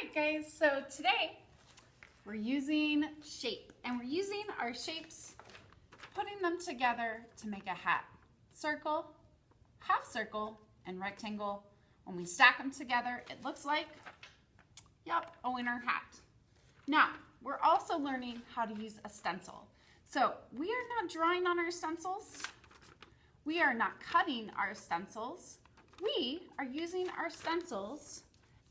right, guys, so today we're using shape, and we're using our shapes, putting them together to make a hat. Circle, half circle, and rectangle. When we stack them together, it looks like, yep, a winter hat. Now, we're also learning how to use a stencil. So we are not drawing on our stencils. We are not cutting our stencils. We are using our stencils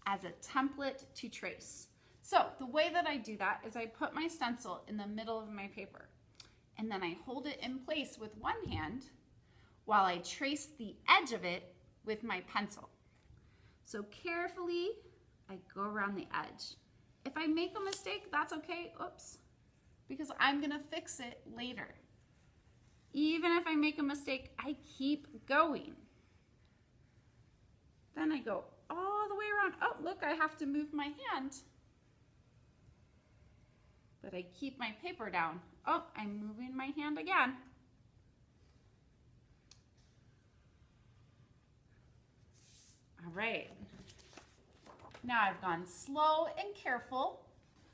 as a template to trace. So the way that I do that is I put my stencil in the middle of my paper, and then I hold it in place with one hand while I trace the edge of it with my pencil. So carefully, I go around the edge. If I make a mistake, that's okay, oops, because I'm gonna fix it later. Even if I make a mistake, I keep going. Then I go all the way around. Oh, look, I have to move my hand. But I keep my paper down. Oh, I'm moving my hand again. All right. Now I've gone slow and careful,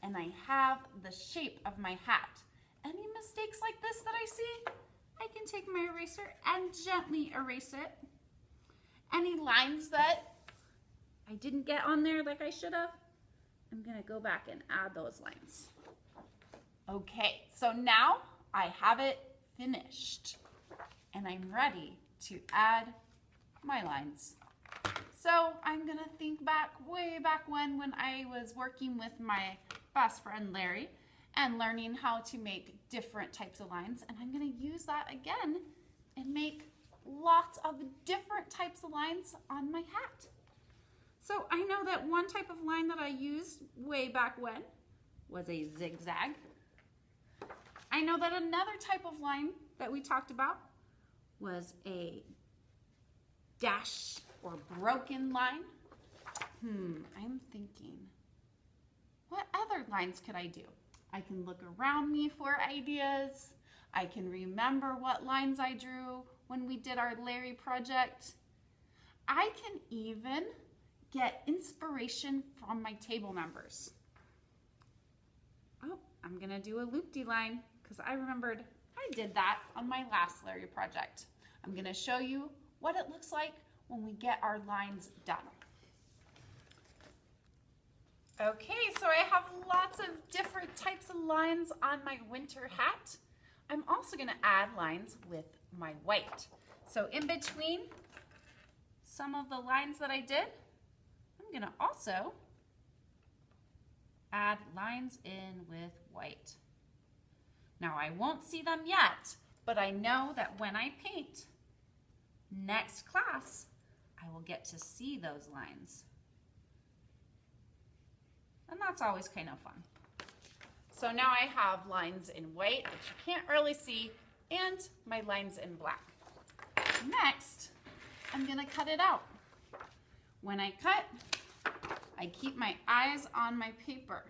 and I have the shape of my hat. Any mistakes like this that I see, I can take my eraser and gently erase it. Any lines that I didn't get on there like I should have, I'm gonna go back and add those lines. Okay, so now I have it finished, and I'm ready to add my lines. So I'm gonna think back, way back when I was working with my best friend Larry and learning how to make different types of lines, and I'm gonna use that again and make lots of different types of lines on my hat. So I know that one type of line that I used way back when was a zigzag. I know that another type of line that we talked about was a dash or broken line. I'm thinking, what other lines could I do? I can look around me for ideas. I can remember what lines I drew when we did our Larry project. I can even get inspiration from my table members. Oh, I'm gonna do a loop-de line because I remembered I did that on my last Larry project. I'm gonna show you what it looks like when we get our lines done. Okay, so I have lots of different types of lines on my winter hat. I'm also gonna add lines with my white. So in between some of the lines that I did, I'm gonna also add lines in with white. Now I won't see them yet, but I know that when I paint next class, I will get to see those lines. And that's always kind of fun. So now I have lines in white, which you can't really see, and my lines in black. Next, I'm gonna cut it out. When I cut, I keep my eyes on my paper.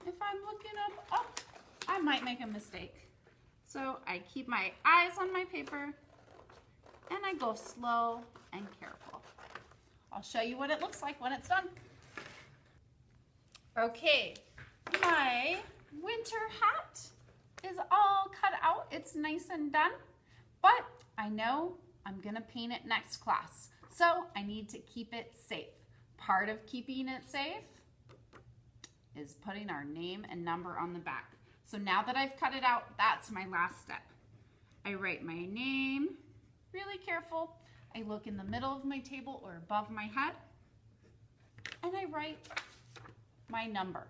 If I'm looking up, oh, I might make a mistake. So I keep my eyes on my paper, and I go slow and careful. I'll show you what it looks like when it's done. Okay, my winter hat is all cut out. It's nice and done, but I know I'm gonna paint it next class. So I need to keep it safe. Part of keeping it safe is putting our name and number on the back. So now that I've cut it out, that's my last step. I write my name, really careful. I look in the middle of my table or above my head, and I write my number.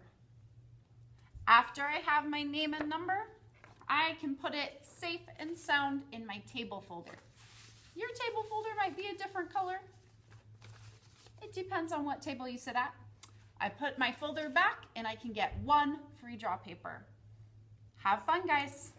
After I have my name and number, I can put it safe and sound in my table folder. Your table folder might be a different color. It depends on what table you sit at. I put my folder back and I can get one free draw paper. Have fun, guys.